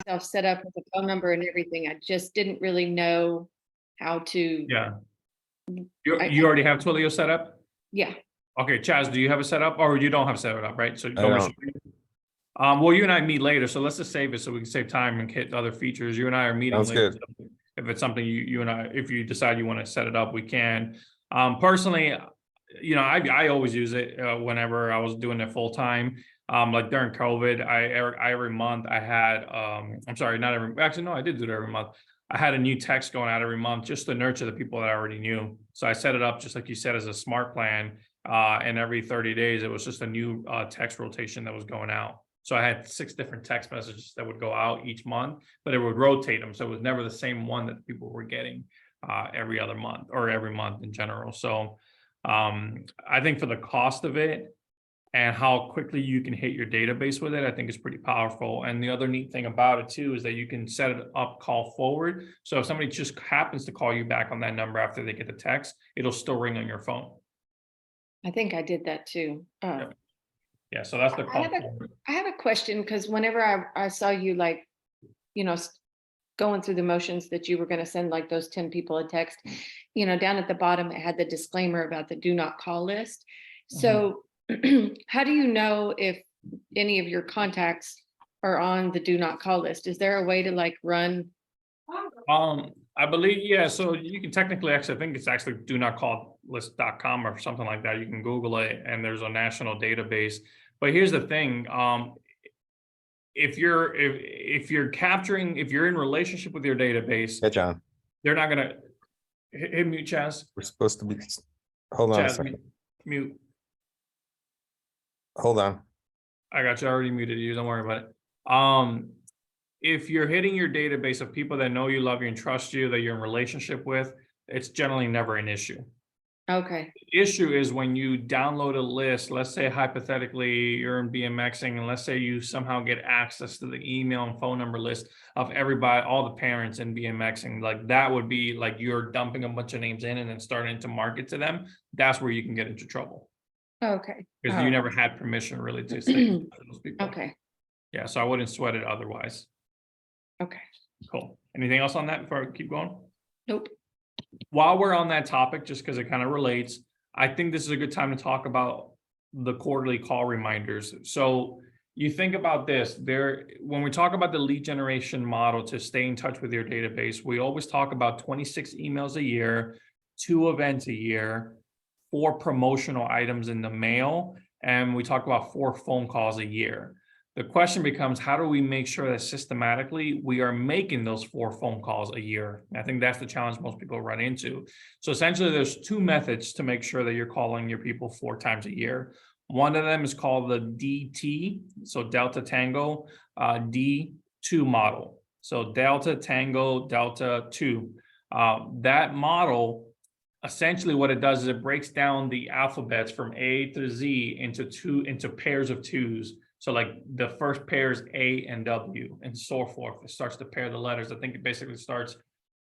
myself set up with a phone number and everything. I just didn't really know how to. Yeah. You I- you already have Twilio set up? Yeah, Okay, Chaz, do you have it set up, or you don't have it set up, right? So you I want me to don't. show you? Well, you and I meet later, so let's just save it so we can save time and hit other features. You and I are meeting Sounds later. good. So if it's something you and I, if you decide you want to set it up, we can. Personally, I always use it whenever I was doing it full time. Like during COVID, I every month I had I'm sorry, not every, actually no, I did do it every month. I had a new text going out every month just to nurture the people that I already knew. So I set it up just like you said as a smart plan. And every 30 days, it was just a new text rotation that was going out. So I had 6 different text messages that would go out each month, but it would rotate them. So it was never the same one that people were getting every other month or every month in general. So I think for the cost of it and how quickly you can hit your database with it, I think is pretty powerful. And the other neat thing about it too is that you can set it up call forward. So if somebody just happens to call you back on that number after they get the text, it'll still ring on your phone. I think I did that too. Yeah, so that's the I call have a- forward. I have a question because whenever I saw you like, going through the motions that you were going to send like those 10 people a text, down at the bottom, it had the disclaimer about the do not call list. So how do you know if any of your contacts are on the do not call list? Is there a way to like run? I believe, yeah, so you can technically actually, I think it's actually do not call list.com or something like that. You can Google it and there's a national database. But here's the thing, if you're in relationship with your database, Yeah, John, they're not gonna hit mute, Chaz. we're supposed to be, hold on a Chaz, second, mute. hold on. I got you. I already muted you. Don't worry about it. If you're hitting your database of people that know you, love you, and trust you, that you're in relationship with, it's generally never an issue. Okay. The issue is when you download a list, let's say hypothetically you're in BMXing, and let's say you somehow get access to the email and phone number list of everybody, all the parents in BMXing, like that would be like you're dumping a bunch of names in and then starting to market to them. That's where you can get into trouble. Okay. Because you never had permission really to say to those people. Okay. Yeah, so I wouldn't sweat it otherwise. Okay. Cool. Anything else on that before I keep going? Nope. While we're on that topic, just because it kind of relates, I think this is a good time to talk about the quarterly call reminders. So you think about this, when we talk about the lead generation model to stay in touch with your database, we always talk about 26 emails a year, 2 events a year, 4 promotional items in the mail, and we talk about 4 phone calls a year. The question becomes, how do we make sure that systematically we are making those 4 phone calls a year? And I think that's the challenge most people run into. So essentially there's 2 methods to make sure that you're calling your people 4 times a year. One of them is called the DT, so Delta Tango, D2 model. So Delta Tango, Delta 2. That model, essentially what it does is it breaks down the alphabets from A to Z into pairs of 2s. So like the first pair is A and W and so forth. It starts to pair the letters. I think it basically starts,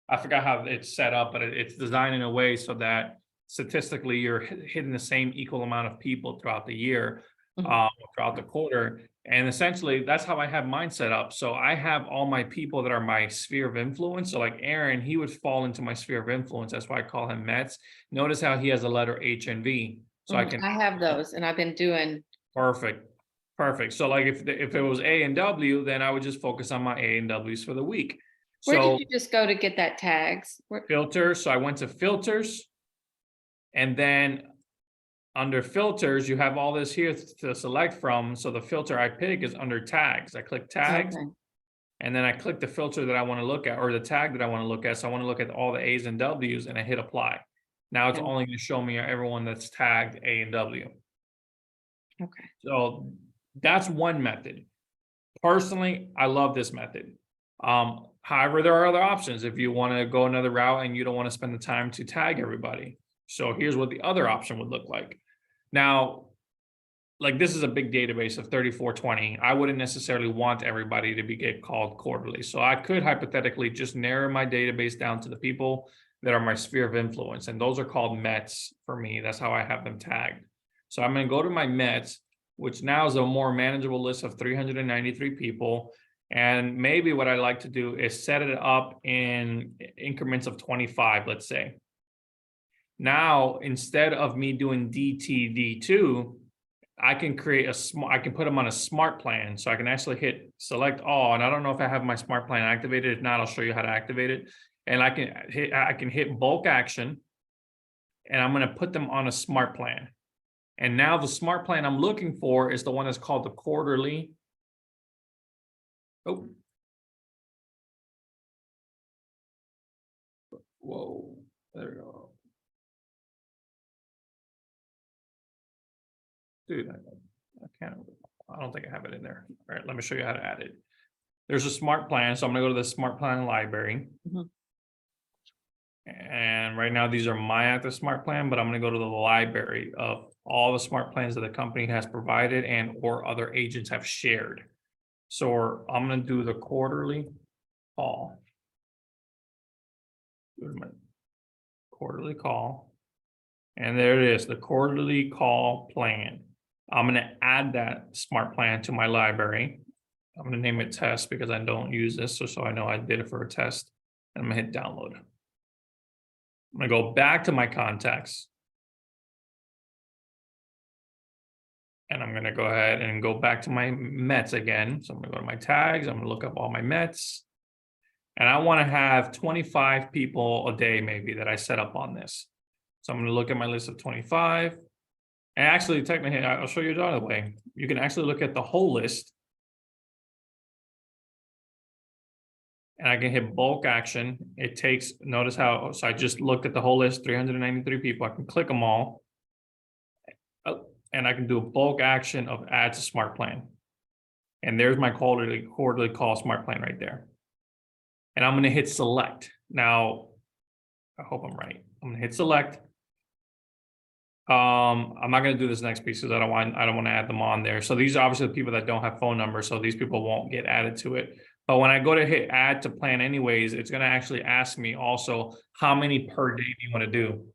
I forgot how it's set up, but it's designed in a way so that statistically you're hitting the same equal amount of people throughout the year, throughout the quarter. And essentially that's how I have mine set up. So I have all my people that are my sphere of influence. So like Aaron, he would fall into my sphere of influence. That's why I call him Mets. Notice how he has the letter H and V. So I have those and I've been doing. Perfect. So like if it was A and W, then I would just focus on my A and W's for the week. Where So did you just go to get that tags? filters. So I went to filters, and then under filters, you have all this here to select from. So the filter I pick is under tags. I click tags, and then I click the filter that I want to look at, or the tag that I want to look at. So I want to look at all the A's and W's, and I hit apply. Now it's only going to show me everyone that's tagged A and W. Okay. So that's one method. Personally, I love this method. However, there are other options if you want to go another route and you don't want to spend the time to tag everybody. So here's what the other option would look like. Now, like this is a big database of 3420. I wouldn't necessarily want everybody to get called quarterly. So I could hypothetically just narrow my database down to the people that are my sphere of influence. And those are called Mets for me. That's how I have them tagged. So I'm going to go to my Mets, which now is a more manageable list of 393 people. And maybe what I like to do is set it up in increments of 25, let's say. Now, instead of me doing DTD2, I can create I can put them on a smart plan. So I can actually hit select all. And I don't know if I have my smart plan activated. If not, I'll show you how to activate it. And I can hit bulk action. And I'm going to put them on a smart plan. And now the smart plan I'm looking for is the one that's called the quarterly. Oh. Whoa, there we go. Dude, I can't, I don't think I have it in there. All right, let me show you how to add it. There's a smart plan, so I'm gonna go to the smart plan library. Mhm. And right now, these are my active smart plan, but I'm gonna go to the library of all the smart plans that the company has provided and or other agents have shared. So I'm gonna do the quarterly call. Quarterly call. And there it is, the quarterly call plan. I'm gonna add that smart plan to my library. I'm gonna name it test because I don't use this, so I know I did it for a test. And I'm gonna hit download. I'm gonna go back to my contacts. And I'm gonna go ahead and go back to my Mets again. So I'm gonna go to my tags, I'm gonna look up all my Mets. And I wanna have 25 people a day maybe that I set up on this. So I'm gonna look at my list of 25. And actually, technically, I'll show you another way. You can actually look at the whole list. And I can hit bulk action. It takes, notice how, so I just looked at the whole list, 393 people. I can click them all. Oh, and I can do a bulk action of add to smart plan. And there's my quarterly call smart plan right there. And I'm going to hit select. Now, I hope I'm right. I'm going to hit select. I'm not going to do this next piece because I don't want to add them on there. So these are obviously the people that don't have phone numbers. So these people won't get added to it. But when I go to hit add to plan anyways, it's going to actually ask me also how many per day do you want to do?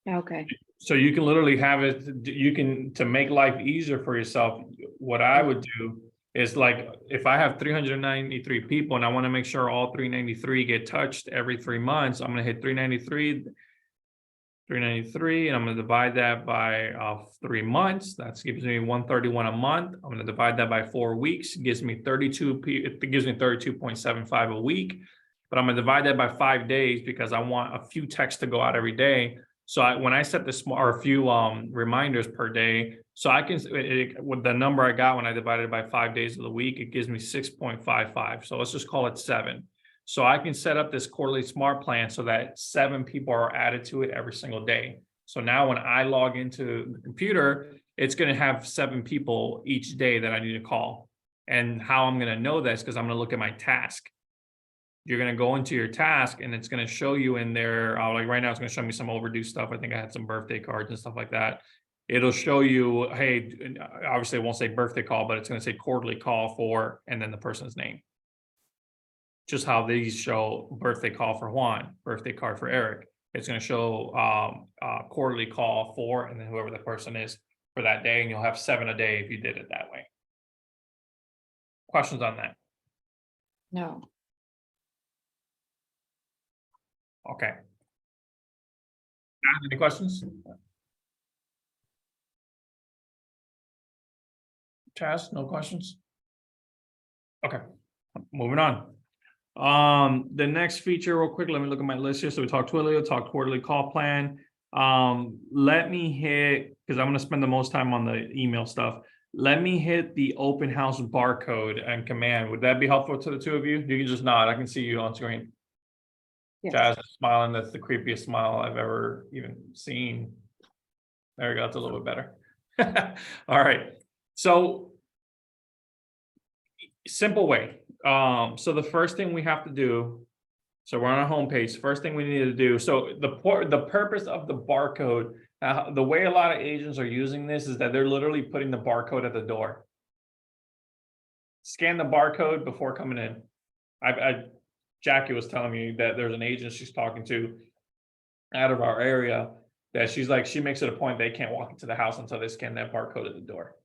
Okay, So you can literally have it, you can, to make life easier for yourself, what I would do is like, if I have 393 people and I want to make sure all 393 get touched every 3 months, I'm going to hit 393, and I'm going to divide that by 3 months. That gives me 131 a month. I'm going to divide that by 4 weeks. It gives me 32.75 a week. But I'm going to divide that by 5 days because I want a few texts to go out every day. So when I set this, or a few reminders per day, so I can, with the number I got when I divided it by 5 days of the week, it gives me 6.55. So let's just call it 7. So I can set up this quarterly smart plan so that 7 people are added to it every single day. So now when I log into the computer, it's going to have 7 people each day that I need to call. And how I'm going to know this, because I'm going to look at my task. You're going to go into your task and it's going to show you in there, like right now, it's going to show me some overdue stuff. I think I had some birthday cards and stuff like that. It'll show you, hey, obviously it won't say birthday call, but it's going to say quarterly call for, and then the person's name. Just how these show birthday call for Juan, birthday card for Eric. It's going to show quarterly call for, and then whoever the person is for that day, and you'll have 7 a day if you did it that way. Questions on that? no, Okay. Any questions? Chaz, no questions? Okay, moving on. The next feature real quick, let me look at my list here. So we talked Twilio, talked quarterly call plan. Let me hit, because I'm going to spend the most time on the email stuff. Let me hit the open house barcode and command. Would that be helpful to the two of you? You can just nod. I can see you on screen. yes, Jazz is smiling. That's the creepiest smile I've ever even seen. There we go. That's a little bit better. All right. So simple way. So the first thing we have to do, so we're on our homepage. First thing we need to do. So the purpose of the barcode, the way a lot of agents are using this is that they're literally putting the barcode at the door. Scan the barcode before coming in. Jackie was telling me that there's an agent she's talking to out of our area that she's like, she makes it a point they can't walk into the house until they scan that barcode at the door.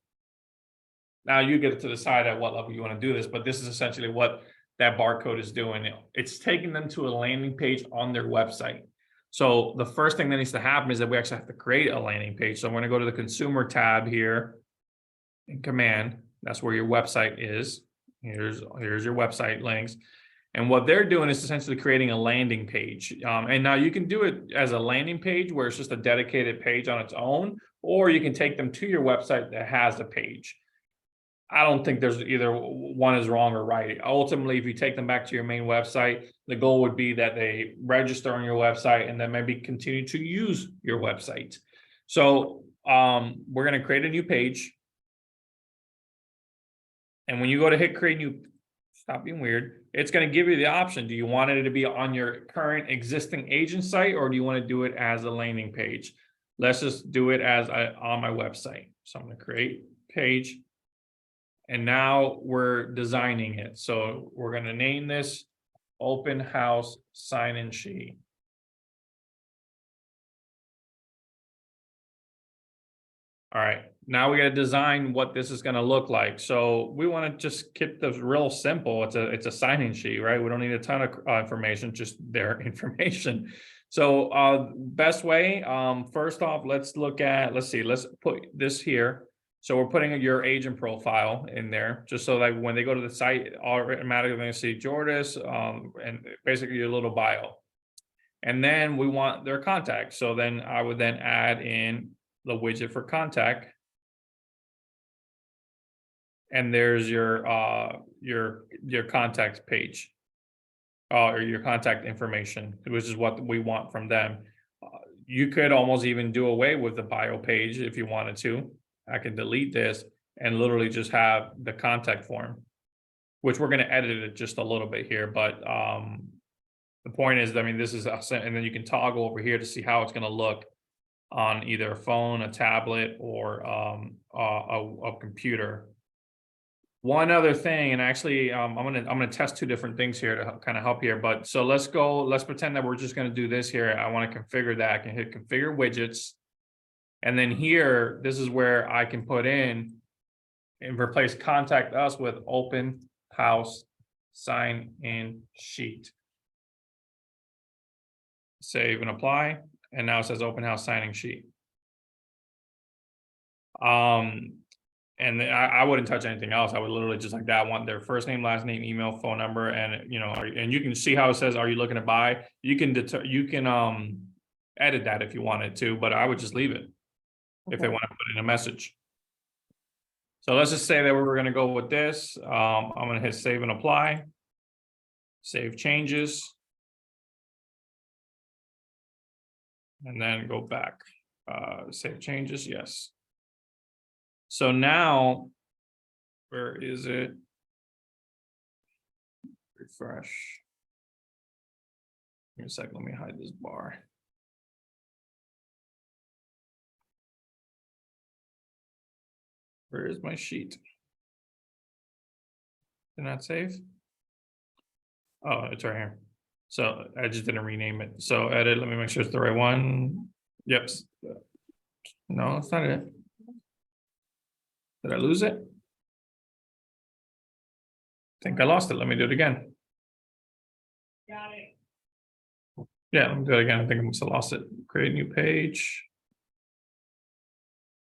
Now you get to decide at what level you want to do this, but this is essentially what that barcode is doing. It's taking them to a landing page on their website. So the first thing that needs to happen is that we actually have to create a landing page. So I'm going to go to the consumer tab here in command. That's where your website is. Here's your website links. And what they're doing is essentially creating a landing page. And now you can do it as a landing page where it's just a dedicated page on its own, or you can take them to your website that has a page. I don't think there's either one is wrong or right. Ultimately, if you take them back to your main website, the goal would be that they register on your website and then maybe continue to use your website. So we're going to create a new page. And when you go to hit create new, stop being weird, it's going to give you the option. Do you want it to be on your current existing agent site, or do you want to do it as a landing page? Let's just do it as on my website. So I'm going to create page. And now we're designing it. So we're going to name this open house sign-in sheet. All right, now we got to design what this is going to look like. So we want to just keep this real simple. It's a sign-in sheet, right? We don't need a ton of information, just their information. So best way, first off, let's put this here. So we're putting your agent profile in there, just so that when they go to the site, automatically they're going to see Jordis, and basically your little bio. And then we want their contact. So then I would then add in the widget for contact. And there's your contact page, or your contact information, which is what we want from them. You could almost even do away with the bio page if you wanted to. I can delete this and literally just have the contact form, which we're going to edit it just a little bit here. But the point is, I mean, this is us, and then you can toggle over here to see how it's going to look on either a phone, a tablet, or a computer. One other thing, and actually, I'm gonna test two different things here to kind of help here. But so let's pretend that we're just going to do this here. I want to configure that. I can hit configure widgets. And then here, this is where I can put in and replace contact us with open house sign-in sheet. Save and apply. And now it says open house signing sheet. And I wouldn't touch anything else. I would literally just like that. I want their first name, last name, email, phone number, and and you can see how it says, are you looking to buy? You can edit that if you wanted to, but I would just leave it. If they want to put in a message. So let's just say that we're going to go with this. I'm going to hit save and apply. Save changes. And then go back. Save changes, yes. So now, where is it? Refresh. Give me a second, let me hide this bar. Where is my sheet? Did not save? Oh, it's right here. So I just didn't rename it. So edit, let me make sure it's the right one. Yep. No, it's not it. Did I lose it? I think I lost it. Let me do it again. Got it. Yeah, let me do it again. I think I must have lost it. Create a new page.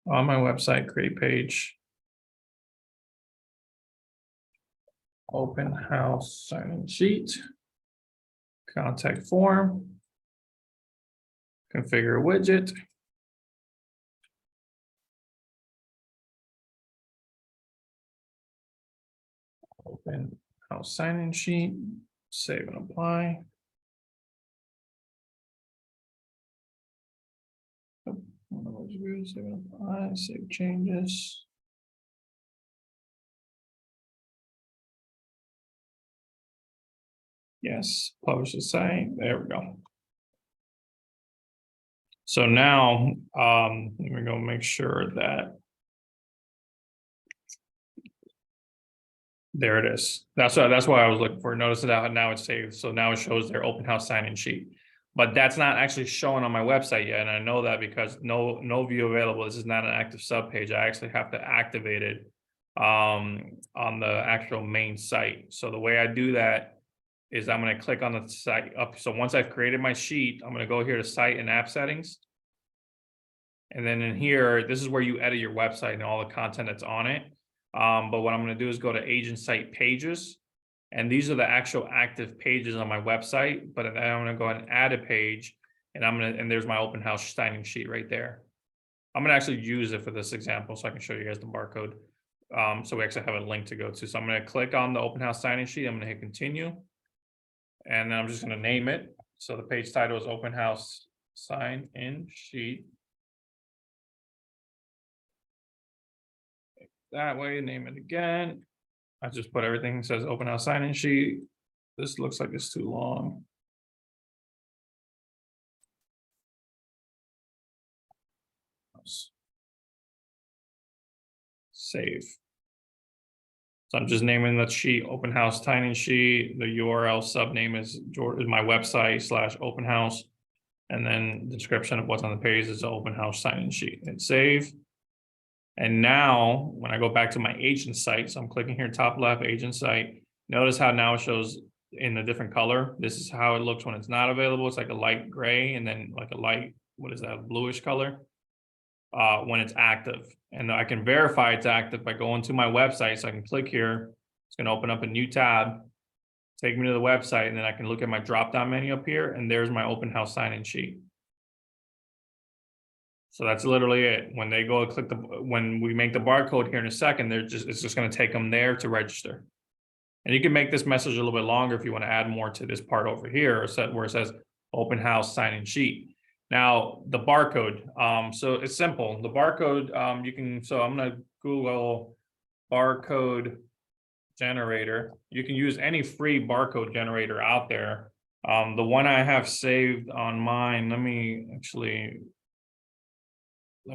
On my website, create page. Open house sign-in sheet. Contact form. Configure widget. Open house sign-in sheet. Save and apply. Save and apply. Save changes. Yes, publish the site. There we go. So now, let me go make sure that there it is. That's why I was looking for. Notice that now it's saved. So now it shows their open house sign-in sheet, but that's not actually showing on my website yet. And I know that because no view available. This is not an active sub page. I actually have to activate it on the actual main site. So the way I do that is I'm going to click on the site up. So once I've created my sheet, I'm going to go here to site and app settings. And then in here, this is where you edit your website and all the content that's on it. But what I'm going to do is go to agent site pages. And these are the actual active pages on my website. But then I'm going to go ahead and add a page. And there's my open house signing sheet right there. I'm going to actually use it for this example so I can show you guys the barcode. So we actually have a link to go to. So I'm going to click on the open house signing sheet. I'm going to hit continue. And then I'm just going to name it. So the page title is open house sign in sheet. That way, name it again. I just put everything, says open house sign-in sheet. This looks like it's too long. Save. So I'm just naming the sheet open house sign-in sheet. The URL subname is my website / open house. And then the description of what's on the page is the open house sign-in sheet. Hit save. And now when I go back to my agent site, so I'm clicking here top left agent site, notice how now it shows in a different color. This is how it looks when it's not available. It's like a light gray and then like a light, what is that, bluish color when it's active. And I can verify it's active by going to my website. So I can click here. It's going to open up a new tab, take me to the website, and then I can look at my drop down menu up here. And there's my open house sign-in sheet. So that's literally it. When they go click when we make the barcode here in a second, it's just going to take them there to register. And you can make this message a little bit longer if you want to add more to this part over here, where it says open house sign-in sheet. Now the barcode, so it's simple. The barcode, so I'm going to Google barcode generator. You can use any free barcode generator out there. The one I have saved on mine, let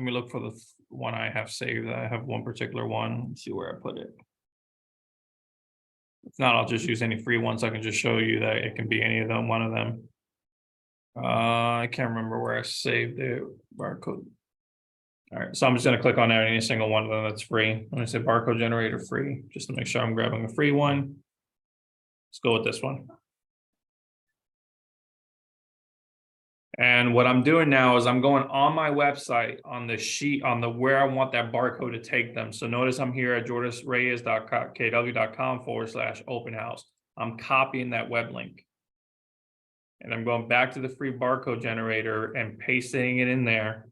me look for the one I have saved. I have one particular one. Let's see where I put it. If not, I'll just use any free ones. I can just show you that it can be any of them, one of them. I can't remember where I saved the barcode. All right, so I'm just going to click on any single one of them that's free. I'm going to say barcode generator free, just to make sure I'm grabbing a free one. Let's go with this one. And what I'm doing now is I'm going on my website on the sheet where I want that barcode to take them. So notice I'm here at jordasreyes.kw.com/open house. I'm copying that web link. And I'm going back to the free barcode generator and pasting it in there.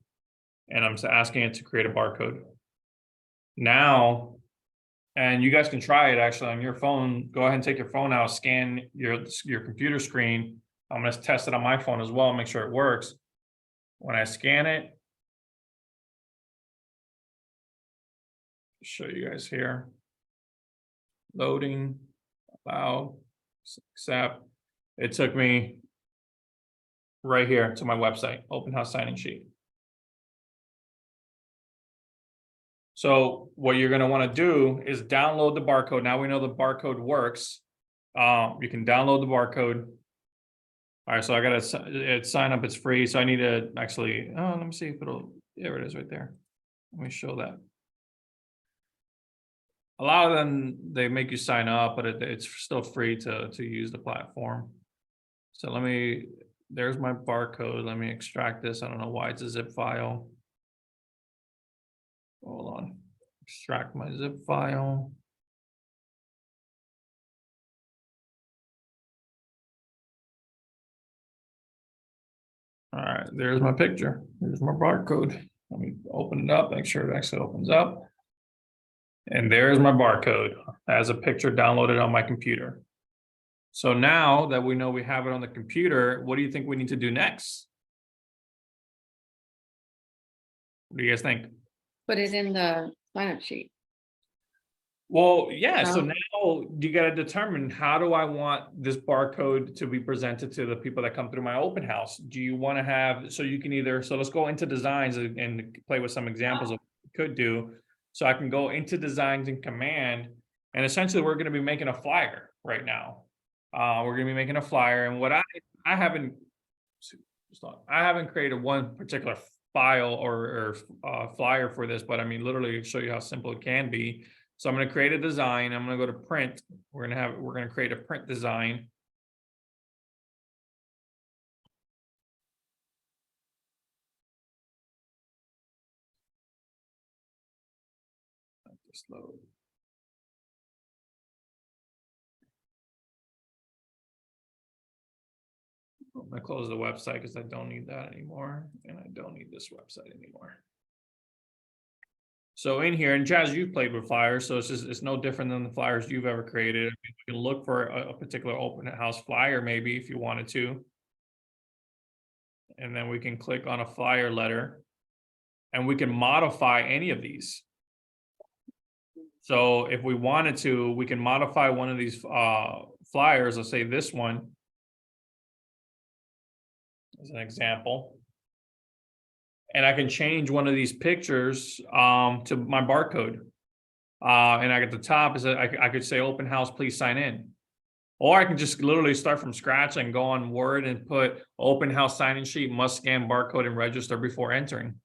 And I'm asking it to create a barcode. Now, and you guys can try it actually on your phone. Go ahead and take your phone out, scan your computer screen. I'm going to test it on my phone as well, make sure it works. When I scan it, show you guys here. Loading, allow, accept. It took me right here to my website, open house sign-in sheet. So what you're going to want to do is download the barcode. Now we know the barcode works. You can download the barcode. All right, so I got to sign up. It's free. So I need to actually, let me see if there it is right there. Let me show that. A lot of them, they make you sign up, but it's still free to use the platform. So there's my barcode. Let me extract this. I don't know why it's a zip file. Hold on, extract my zip file. All right, there's my picture. There's my barcode. Let me open it up, make sure it actually opens up. And there's my barcode as a picture downloaded on my computer. So now that we know we have it on the computer, what do you think we need to do next? What do you guys think? Put it in the sign-up sheet. Well, yeah, so Well- now you got to determine, how do I want this barcode to be presented to the people that come through my open house? Do you want to have, so you can either, so let's go into designs and play with some examples of what you could do. So I can go into designs and command, and essentially we're going to be making a flyer right now. We're going to be making a flyer, and what I haven't created one particular file or flyer for this, but I mean, literally show you how simple it can be. So I'm gonna create a design. I'm gonna go to print. We're gonna create a print design. Just load. I'm gonna close the website because I don't need that anymore, and I don't need this website anymore. So in here, and Chaz, you've played with flyers, so it's no different than the flyers you've ever created. I mean, you can look for a particular open house flyer, maybe if you wanted to. And then we can click on a flyer letter, and we can modify any of these. So if we wanted to, we can modify one of these flyers. Let's say this one as an example. And I can change one of these pictures to my barcode. And at the top is I could say open house, please sign in. Or I can just literally start from scratch and go on Word and put open house sign-in sheet, must scan barcode and register before entering.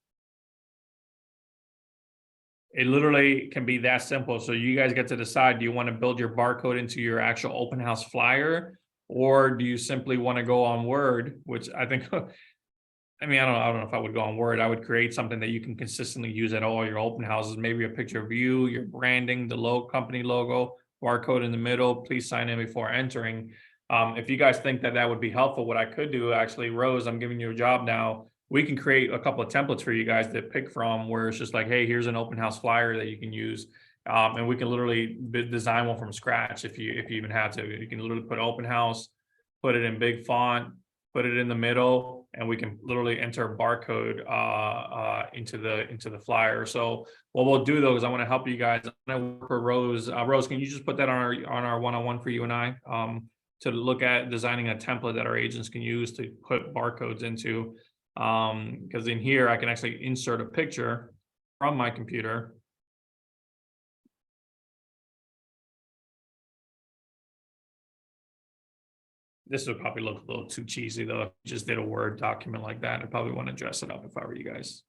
It literally can be that simple. So you guys get to decide, do you want to build your barcode into your actual open house flyer? Or do you simply want to go on Word, which I think, I mean, I don't know if I would go on Word. I would create something that you can consistently use at all your open houses, maybe a picture of you, your branding, the company logo, barcode in the middle, please sign in before entering. If you guys think that that would be helpful, what I could do, actually, Rose, I'm giving you a job now. We can create a couple of templates for you guys to pick from where it's just like, hey, here's an open house flyer that you can use. And we can literally design one from scratch if you even have to. You can literally put open house, put it in big font, put it in the middle, and we can literally enter a barcode into the flyer. So what we'll do though is I want to help you guys. I'm gonna work for Rose. Rose, can you just put that on our one-on-one for you and I to look at designing a template that our agents can use to put barcodes into? Because in here I can actually insert a picture from my computer. This would probably look a little too cheesy though. If you just did a Word document like that, I probably want to dress it up if I were you guys.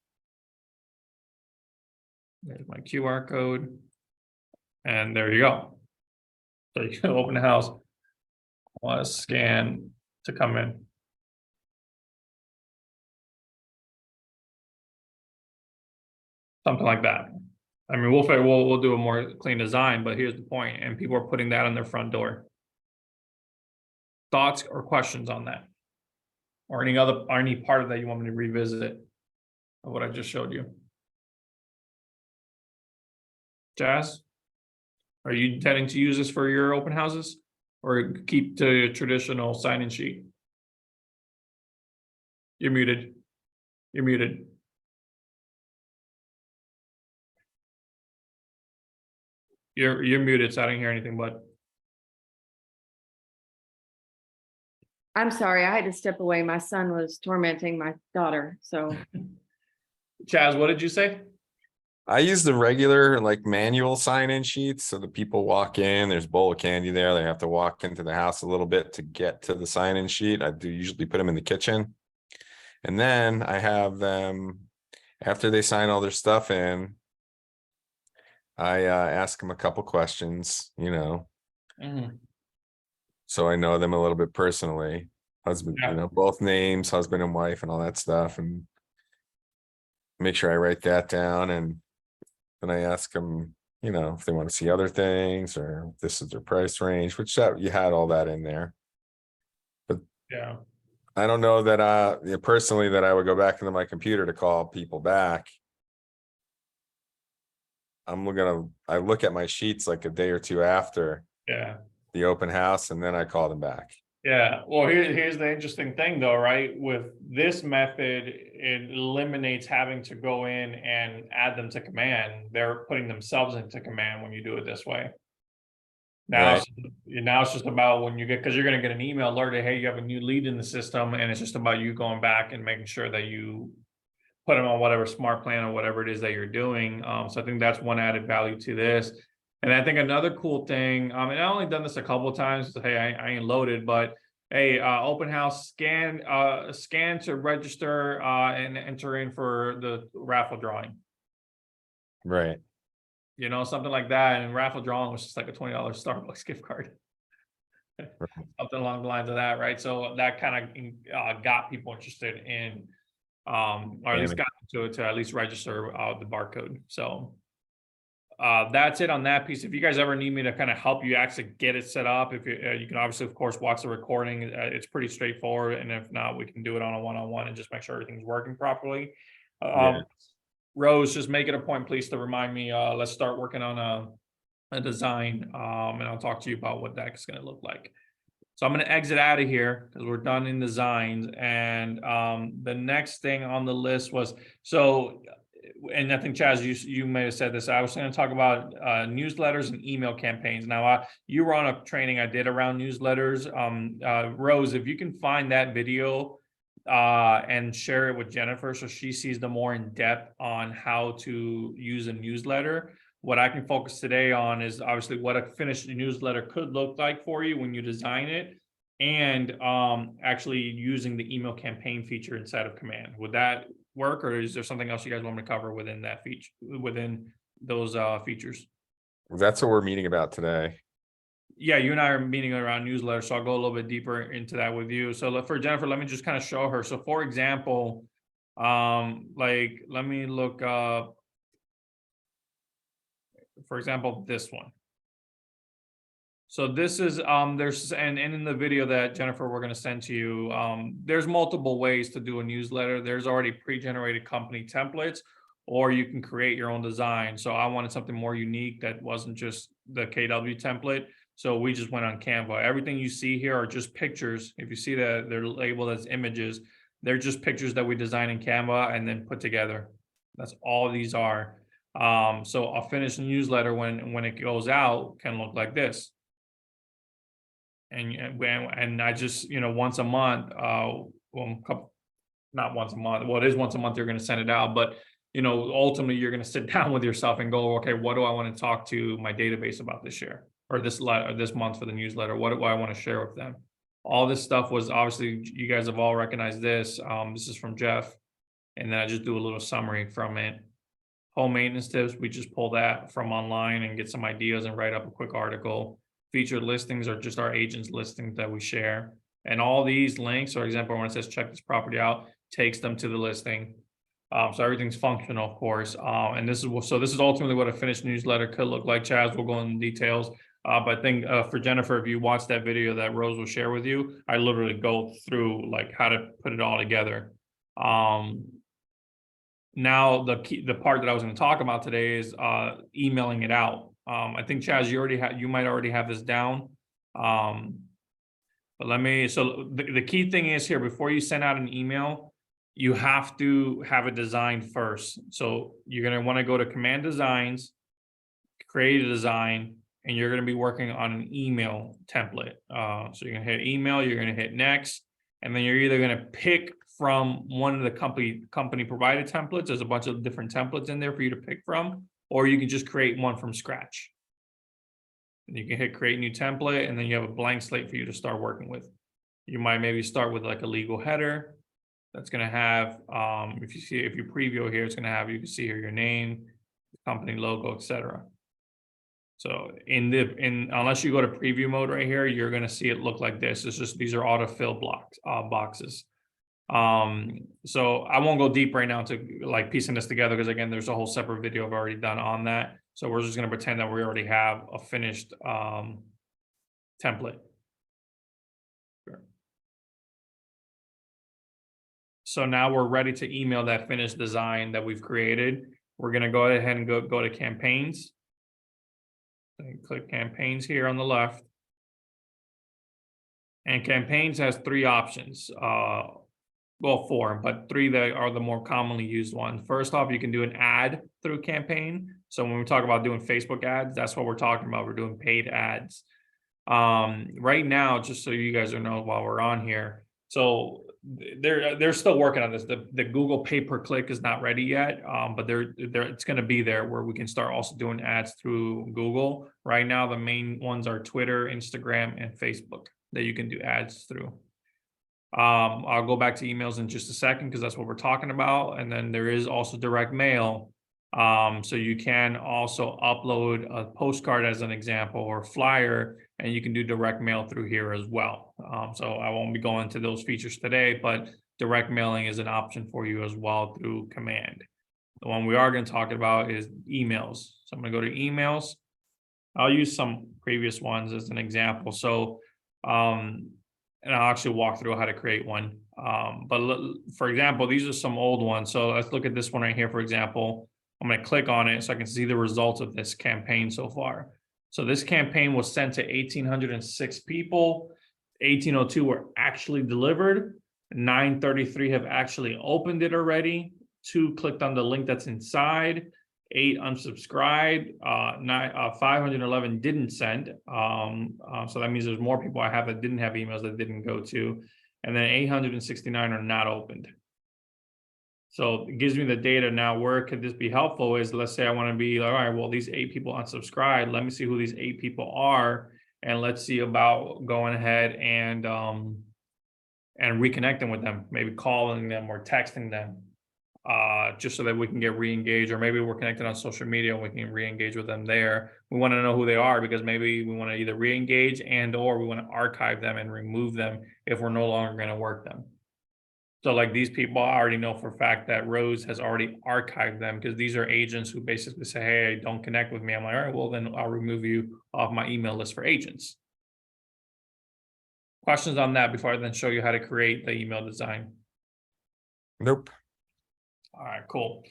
There's my QR code. And there you go. So you can open the house. Want to scan to come in. Something like that. I mean, we'll do a more clean design, but here's the point, and people are putting that on their front door. Thoughts or questions on that? Or any part of that you want me to revisit of what I just showed you? Jazz, are you intending to use this for your open houses or keep to traditional sign-in sheet? You're muted. You're muted. You're muted, so I didn't hear anything, but. I'm sorry, I had to step away. My son was tormenting my daughter, so. Chaz, what did you say? I use the regular like manual sign-in sheets. So the people walk in, there's a bowl of candy there. They have to walk into the house a little bit to get to the sign-in sheet. I do usually put them in the kitchen. And then I have them, after they sign all their stuff in, I ask them a couple questions, so I know them a little bit personally. Husband, Yeah. both names, husband and wife, and all that stuff, and make sure I write that down. And then I ask them, if they want to see other things or if this is their price range, which that you had all that in there. But Yeah. I don't know that personally that I would go back into my computer to call people back. I look at my sheets like a day or two after the open house, and then I call them back. Yeah, well, here's the interesting thing though, right? With this method, it eliminates having to go in and add them to command. They're putting themselves into command when you do it this way. Now, Right. now it's just about when you because you're going to get an email alert, hey, you have a new lead in the system, and it's just about you going back and making sure that you put them on whatever Smartplan or whatever it is that you're doing. So I think that's one added value to this. And I think another cool thing, and I've only done this a couple of times. So, hey, I ain't loaded, but hey, open house scan to register and enter in for the raffle drawing. Right. you know, something like that. And raffle drawing was just like a $20 Starbucks gift card. Something along the lines of that, right? So that kind of got people interested in, or at least got them to at least register the barcode. So that's it on that piece. If you guys ever need me to kind of help you actually get it set up, if you can obviously, of course, watch the recording. It's pretty straightforward, and if not, we can do it on a one-on-one and just make sure everything's working properly. Rose, just make it a point, please, to remind me. Let's start working on a design, and I'll talk to you about what that's going to look like. So I'm going to exit out of here because we're done in designs. And the next thing on the list was, so, and I think Chaz, you may have said this, I was going to talk about newsletters and email campaigns. Now, you were on a training I did around newsletters. Rose, if you can find that video and share it with Jennifer so she sees the more in depth on how to use a newsletter. What I can focus today on is obviously what a finished newsletter could look like for you when you design it, and actually using the email campaign feature inside of Command. Would that work, or is there something else you guys want me to cover within that feature, within those features? That's what we're meeting about today. Yeah, you and I are meeting around newsletters, so I'll go a little bit deeper into that with you. So for Jennifer, let me just kind of show her. So for example, like let me look up, for example, this one. So this is there's and in the video that Jennifer we're going to send to you, there's multiple ways to do a newsletter. There's already pre-generated company templates, or you can create your own design. So I wanted something more unique that wasn't just the KW template. So we just went on Canva. Everything you see here are just pictures. If you see that they're labeled as images, they're just pictures that we design in Canva and then put together. That's all these are. So a finished newsletter when it goes out can look like this. And I just, you know, once a month, well, not once a month. Well, it is once a month you're going to send it out, but you know, ultimately you're going to sit down with yourself and go, okay, what do I want to talk to my database about this year or this month for the newsletter? What do I want to share with them? All this stuff was obviously, you guys have all recognized this. This is from Jeff. And then I just do a little summary from it. Home maintenance tips, we just pull that from online and get some ideas and write up a quick article. Featured listings are just our agents listings that we share. And all these links, for example, when it says check this property out, takes them to the listing. So everything's functional, of course. And this is ultimately what a finished newsletter could look like. Chaz will go into details. But I think for Jennifer, if you watch that video that Rose will share with you, I literally go through like how to put it all together. Now the part that I was going to talk about today is emailing it out. I think Chaz, you might already have this down. But the key thing is here, before you send out an email, you have to have it designed first. So you're going to want to go to Command Designs, create a design, and you're going to be working on an email template. So you're going to hit email, you're going to hit next, and then you're either going to pick from one of the company provided templates. There's a bunch of different templates in there for you to pick from, or you can just create one from scratch. And you can hit create new template, and then you have a blank slate for you to start working with. You might maybe start with like a legal header. That's going to have, if you preview here, it's going to have, you can see here your name, company logo, etc. So unless you go to preview mode right here, you're going to see it look like this. It's just, these are autofill boxes. So I won't go deep right now to like piecing this together, because again, there's a whole separate video I've already done on that. So we're just going to pretend that we already have a finished template. Sure. So now we're ready to email that finished design that we've created. We're going to go ahead and go to campaigns. And click campaigns here on the left. And campaigns has three options. Well, four, but three that are the more commonly used ones. First off, you can do an ad through campaign. So when we talk about doing Facebook ads, that's what we're talking about. We're doing paid ads. Right now, just so you guys know while we're on here, so they're still working on this. The Google pay-per-click is not ready yet, but it's going to be there where we can start also doing ads through Google. Right now, the main ones are Twitter, Instagram, and Facebook that you can do ads through. I'll go back to emails in just a second because that's what we're talking about. And then there is also direct mail. So you can also upload a postcard as an example or flyer, and you can do direct mail through here as well. So I won't be going to those features today, but direct mailing is an option for you as well through command. The one we are going to talk about is emails. So I'm going to go to emails. I'll use some previous ones as an example. So, and I'll actually walk through how to create one. For example, these are some old ones. So let's look at this one right here, for example. I'm going to click on it so I can see the results of this campaign so far. So this campaign was sent to 1,806 people. 1,802 were actually delivered. 933 have actually opened it already. 2 clicked on the link that's inside. 8 unsubscribed. 511 didn't send. So that means there's more people I have that didn't have emails that didn't go to. And then 869 are not opened. So it gives me the data now. Where could this be helpful is, let's say I want to be like, all right, well, these 8 people unsubscribed. Let me see who these 8 people are. And let's see about going ahead and reconnecting with them, maybe calling them or texting them, just so that we can get re-engaged, or maybe we're connected on social media and we can re-engage with them there. We want to know who they are because maybe we want to either re-engage and or we want to archive them and remove them if we're no longer going to work them. So like these people, I already know for a fact that Rose has already archived them because these are agents who basically say, hey, don't connect with me. I'm like, all right, well, then I'll remove you off my email list for agents. Questions on that before I then show you how to create the email design? Nope. All right, cool.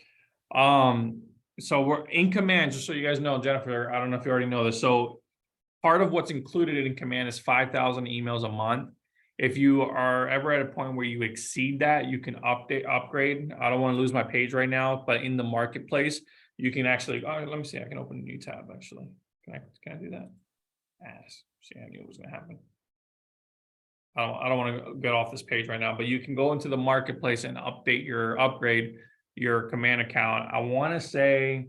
So we're in command, just so you guys know, Jennifer, I don't know if you already know this. So part of what's included in command is 5,000 emails a month. If you are ever at a point where you exceed that, you can upgrade. I don't want to lose my page right now, but in the marketplace, you can actually, let me see, I can open a new tab actually. Can I do that? See, I knew it was gonna happen. I don't want to get off this page right now, but you can go into the marketplace and upgrade your command account. I want to say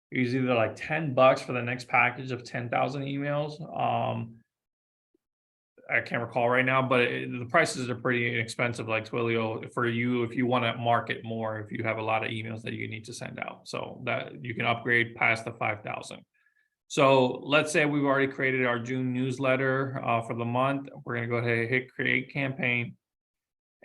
it's either like $10 for the next package of 10,000 emails. I can't recall right now, but the prices are pretty inexpensive, like Twilio, for you if you want to market more, if you have a lot of emails that you need to send out. So that you can upgrade past the 5,000. So let's say we've already created our June newsletter for the month. We're going to go ahead and hit create campaign.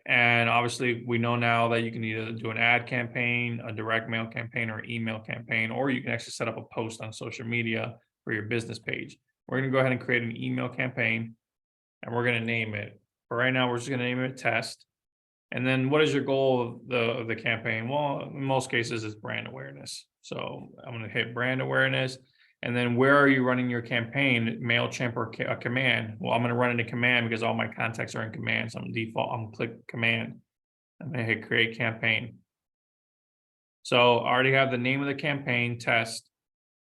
And obviously we know now that you can either do an ad campaign, a direct mail campaign, or email campaign, or you can actually set up a post on social media for your business page. We're going to go ahead and create an email campaign and we're going to name it. For right now, we're just going to name it test. And then what is your goal of the campaign? Well, in most cases it's brand awareness. So I'm going to hit brand awareness. And then where are you running your campaign? MailChimp or a command? Well, I'm going to run it in command because all my contacts are in command. So I'm default, I'm gonna click command. I'm going to hit create campaign. So I already have the name of the campaign, test,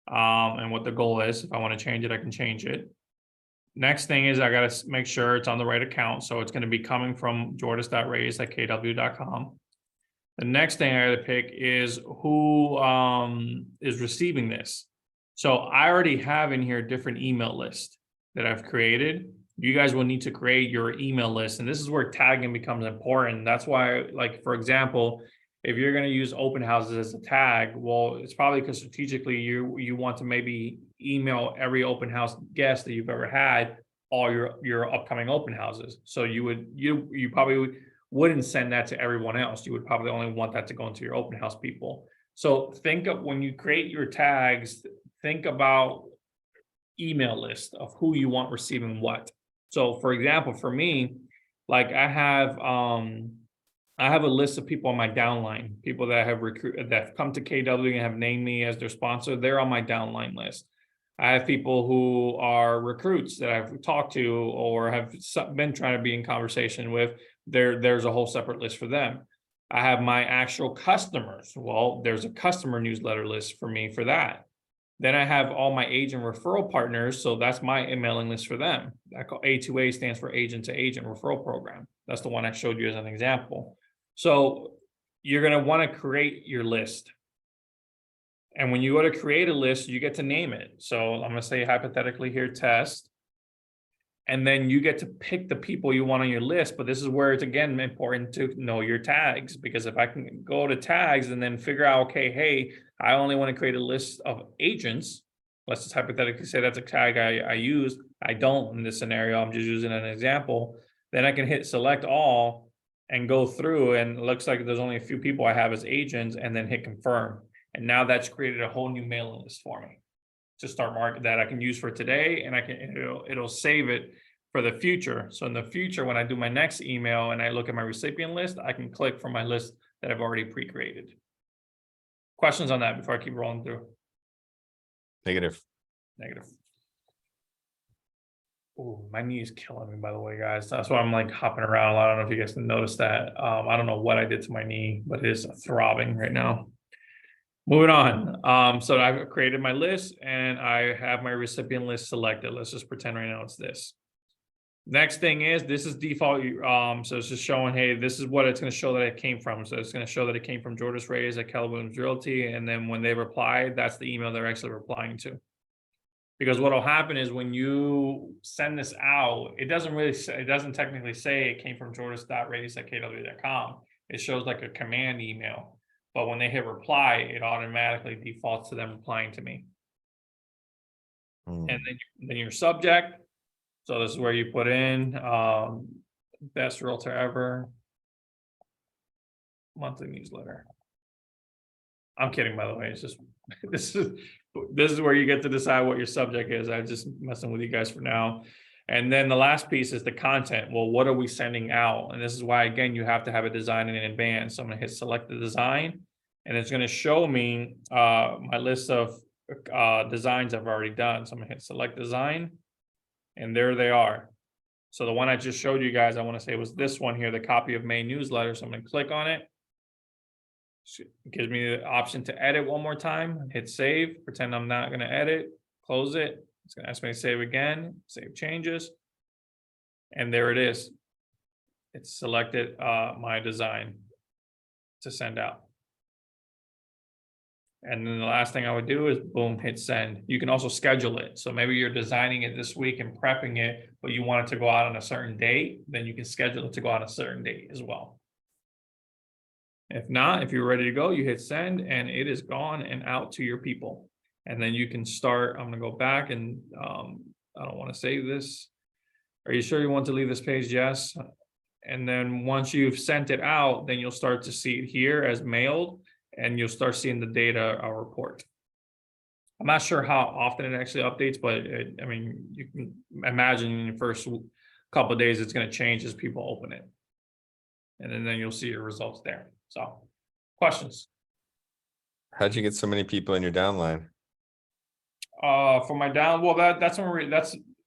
and what the goal is. If I want to change it, I can change it. Next thing is I got to make sure it's on the right account. So it's going to be coming from jordis.reyes@kw.com. The next thing I got to pick is who is receiving this. So I already have in here a different email list that I've created. You guys will need to create your email list. And this is where tagging becomes important. That's why, like, for example, if you're going to use open houses as a tag, well, it's probably because strategically you want to maybe email every open house guest that you've ever had all your upcoming open houses. So you probably wouldn't send that to everyone else. You would probably only want that to go into your open house people. So think of when you create your tags, think about email list of who you want receiving what. So for example, for me, like I have a list of people on my downline, people that have that have come to KW and have named me as their sponsor. They're on my downline list. I have people who are recruits that I've talked to or have been trying to be in conversation with. There's a whole separate list for them. I have my actual customers. Well, there's a customer newsletter list for me for that. Then I have all my agent referral partners. So that's my emailing list for them. I call A2A stands for agent to agent referral program. That's the one I showed you as an example. So you're going to want to create your list. And when you go to create a list, you get to name it. So I'm going to say hypothetically here, test. And then you get to pick the people you want on your list, but this is where it's again important to know your tags, because if I can go to tags and then figure out, okay, hey, I only want to create a list of agents. Let's just hypothetically say that's a tag I use. I don't in this scenario, I'm just using an example. Then I can hit select all and go through, and it looks like there's only a few people I have as agents, and then hit confirm. And now that's created a whole new mailing list for me to start market that I can use for today, and it'll save it for the future. So in the future, when I do my next email and I look at my recipient list, I can click from my list that I've already pre-created. Questions on that before I keep rolling through? Negative. Negative. Oh, my knee is killing me, by the way, guys. That's why I'm like hopping around a lot. I don't know if you guys can notice that. I don't know what I did to my knee, but it is throbbing right now. Moving on. So I've created my list and I have my recipient list selected. Let's just pretend right now it's this. Next thing is, this is default. So it's just showing, hey, this is what it's going to show that it came from. So it's going to show that it came from Jordis Reyes at Keller Williams Realty. And then when they reply, that's the email they're actually replying to. Because what will happen is when you send this out, it doesn't really say, it doesn't technically say it came from jordis.reyes@kw.com. It shows like a command email. But when they hit reply, it automatically defaults to them replying to me. And then your subject. So this is where you put in best realtor ever monthly newsletter. I'm kidding, by the way. It's just this is where you get to decide what your subject is. I'm just messing with you guys for now. And then the last piece is the content. Well, what are we sending out? And this is why, again, you have to have a design in advance. So I'm going to hit select the design, and it's going to show me my list of designs I've already done. So I'm going to hit select design, and there they are. So the one I just showed you guys, I want to say was this one here, the copy of May newsletter. So I'm going to click on it. It gives me the option to edit one more time, hit save, pretend I'm not going to edit, close it. It's going to ask me to save again, save changes. And there it is. It's selected my design to send out. And then the last thing I would do is boom, hit send. You can also schedule it. So maybe you're designing it this week and prepping it, but you want it to go out on a certain date, then you can schedule it to go out on a certain date as well. If not, if you're ready to go, you hit send and it is gone and out to your people. And then you can start. I'm going to go back and I don't want to save this. Are you sure you want to leave this page? Yes. And then once you've sent it out, then you'll start to see it here as mailed, and you'll start seeing the data report. I'm not sure how often it actually updates, but I mean, you can imagine in the first couple of days, it's going to change as people open it. And then you'll see your results there. So questions? How'd you get so many people in your downline? For my down, well, that's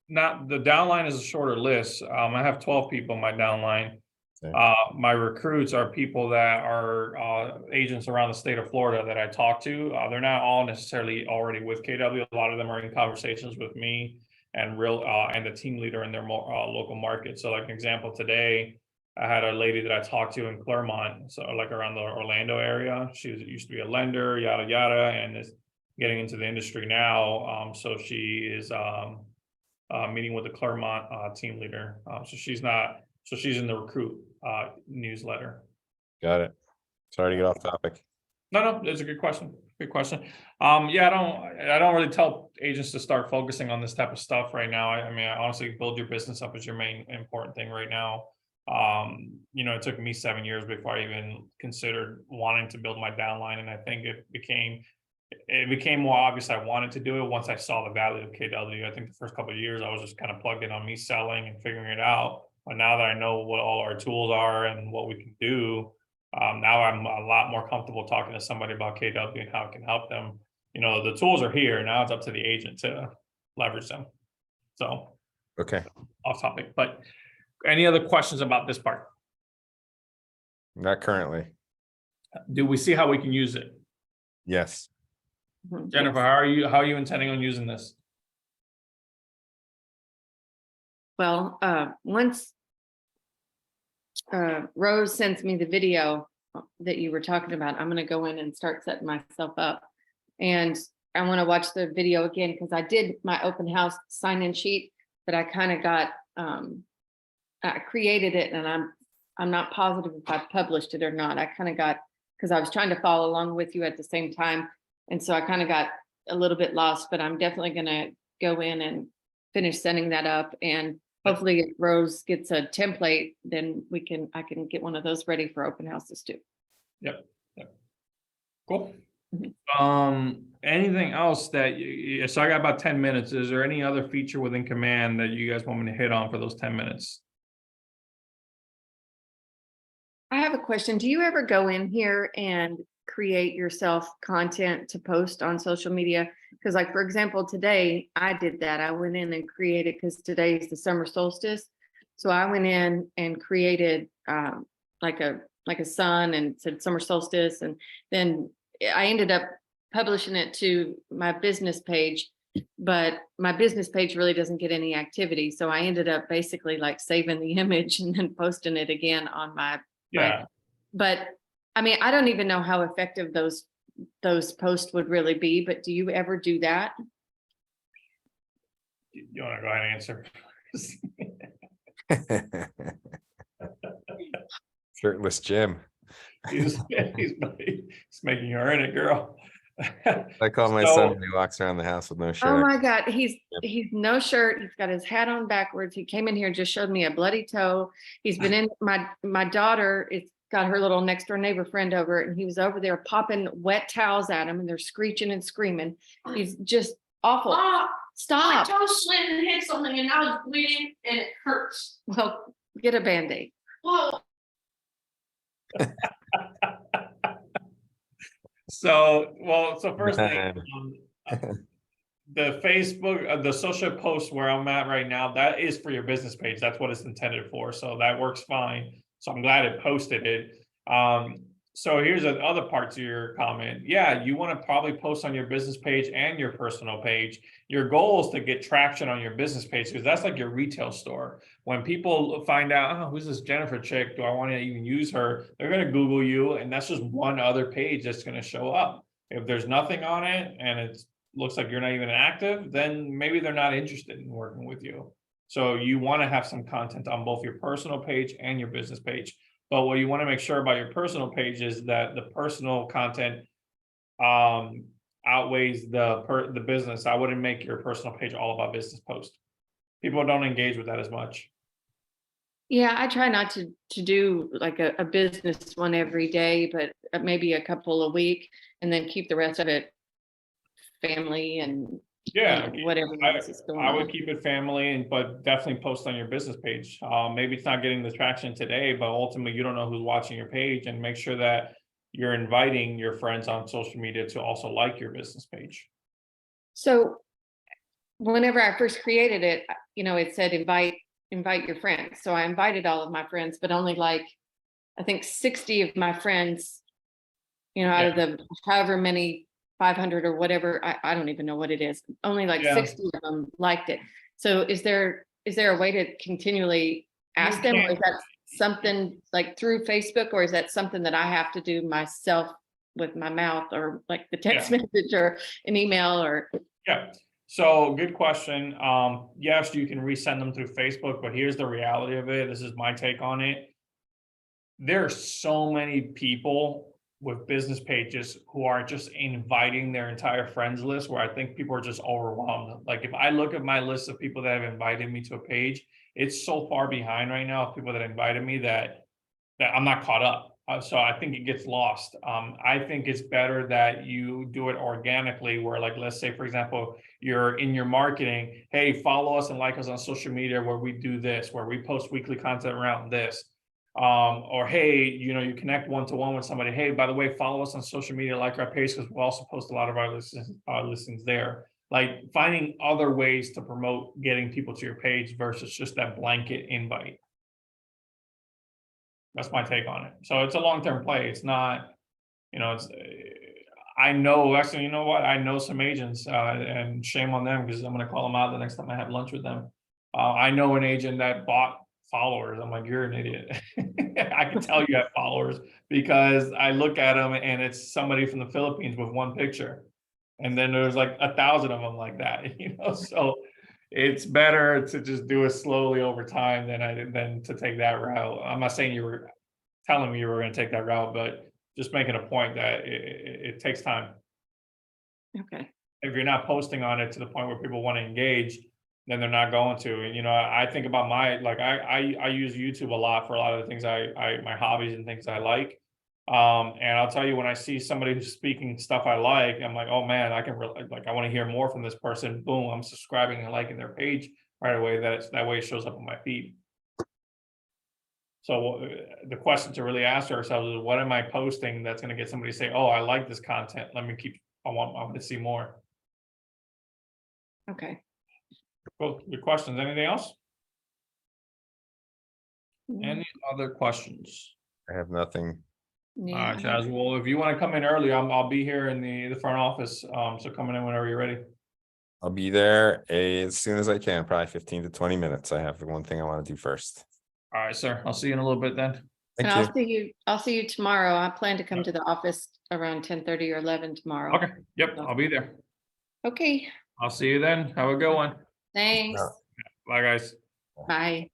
not, the downline is a shorter list. I have 12 people in my downline. Okay. My recruits are people that are agents around the state of Florida that I talk to. They're not all necessarily already with KW. A lot of them are in conversations with me and the team leader in their local market. So like an example today, I had a lady that I talked to in Claremont, so like around the Orlando area. She used to be a lender, yada, yada, and is getting into the industry now. So she is meeting with the Claremont team leader. So she's in the recruit newsletter. Got it. Sorry to get off topic. No, it's a good question. Good question. Yeah, I don't really tell agents to start focusing on this type of stuff right now. I mean, honestly, build your business up is your main important thing right now. It took me 7 years before I even considered wanting to build my downline. And I think it became more obvious I wanted to do it once I saw the value of KW. I think the first couple of years I was just kind of plugged in on me selling and figuring it out. But now that I know what all our tools are and what we can do, now I'm a lot more comfortable talking to somebody about KW and how it can help them. The tools are here. Now it's up to the agent to leverage them. So, Okay. Off topic, but any other questions about this part? Not currently. Do we see how we can use it? Yes. Jennifer, how are you intending on using this? Well, once Rose sends me the video that you were talking about, I'm going to go in and start setting myself up. And I want to watch the video again because I did my open house sign-in sheet, but I kind of got I created it, and I'm not positive if I published it or not. I kind of got, because I was trying to follow along with you at the same time. And so I kind of got a little bit lost, but I'm definitely going to go in and finish setting that up. And hopefully if Rose gets a template, then I can get one of those ready for open houses too. Yep. Cool. Mhm. Anything else that so I got about 10 minutes. Is there any other feature within Command that you guys want me to hit on for those 10 minutes? I have a question. Do you ever go in here and create yourself content to post on social media? Because like, for example, today I did that. I went in and created, because today is the summer solstice. So I went in and created like a sun and said summer solstice. And then I ended up publishing it to my business page, but my business page really doesn't get any activity. So I ended up basically like saving the image and then posting it again on my. Yeah. But I mean, I don't even know how effective those posts would really be, but do you ever do that? You want to go ahead and answer? Shirtless Jim. he's making you earn it, girl. I call my son when he walks around the house with no shirt. Oh my God, he's no shirt. He's got his hat on backwards. He came in here and just showed me a bloody toe. He's been in my daughter. It's got her little next door neighbor friend over, and he was over there popping wet towels at him, and they're screeching and screaming. He's just awful. My Stop. toe slid and hit something and now it's bleeding and it hurts. Well, get a Band-Aid. Whoa. So first thing, the Facebook, the social post where I'm at right now, that is for your business page. That's what it's intended for. So that works fine. So I'm glad it posted it. So here's the other part to your comment. Yeah, you want to probably post on your business page and your personal page. Your goal is to get traction on your business page, because that's like your retail store. When people find out, oh, who's this Jennifer chick? Do I want to even use her? They're going to Google you, and that's just one other page that's going to show up. If there's nothing on it and it looks like you're not even active, then maybe they're not interested in working with you. So you want to have some content on both your personal page and your business page. But what you want to make sure about your personal page is that the personal content outweighs the business. I wouldn't make your personal page all about business posts. People don't engage with that as much. Yeah, I try not to do like a business one every day, but maybe a couple a week, and then keep the rest of it family and Yeah, whatever else is going on. I would keep it family, but definitely post on your business page. Maybe it's not getting the traction today, but ultimately you don't know who's watching your page, and make sure that you're inviting your friends on social media to also like your business page. So whenever I first created it, it said invite your friends. So I invited all of my friends, but only like, I think 60 of my friends, out of the however many 500 or whatever, I don't even know what it is. Only like 60 of them liked it. So is there a way to continually ask them, or is that something like through Facebook, or is that something that I have to do myself with my mouth, or like the text message or an email or? Yeah. So good question. Yes, you can resend them through Facebook, but here's the reality of it. This is my take on it. There are so many people with business pages who are just inviting their entire friends list, where I think people are just overwhelmed. Like if I look at my list of people that have invited me to a page, it's so far behind right now of people that invited me that I'm not caught up. So I think it gets lost. I think it's better that you do it organically, where like, let's say, for example, you're in your marketing, hey, follow us and like us on social media where we do this, where we post weekly content around this. Or hey, you connect one-to-one with somebody. Hey, by the way, follow us on social media, like our page, because we also post a lot of our listings there. Like finding other ways to promote getting people to your page versus just that blanket invite. That's my take on it. So it's a long-term play. It's not, I know, actually, you know what? I know some agents, and shame on them, because I'm going to call them out the next time I have lunch with them. I know an agent that bought followers. I'm like, you're an idiot. I can tell you have followers, because I look at them and it's somebody from the Philippines with one picture. And then there's like 1,000 of them like that, so it's better to just do it slowly over time than to take that route. I'm not saying you were telling me you were gonna take that route, but just making a point that it takes time. Okay, If you're not posting on it to the point where people want to engage, then they're not going to. And I think about I use YouTube a lot for a lot of the things my hobbies and things I like. And I'll tell you, when I see somebody who's speaking stuff I like, I'm like, oh man, I want to hear more from this person. Boom, I'm subscribing and liking their page right away. That way it shows up on my feed. So the question to really ask ourselves is, what am I posting that's going to get somebody to say, oh, I like this content. I want to see more. okay. Well, good questions. Anything else? Mm, Any other questions? I have nothing. All yeah, right, Chaz. Well, if you want to come in early, I'll be here in the front office. So coming in whenever you're ready. I'll be there as soon as I can, probably 15 to 20 minutes. I have the one thing I want to do first. All right, sir. I'll see you in a little bit then. And Thank you. I'll see you tomorrow. I plan to come to the office around 10:30 or 11 tomorrow. Okay. Yep, I'll be there. Okay, I'll see you then. Have a good one. thanks. Yeah. Bye, guys. Bye.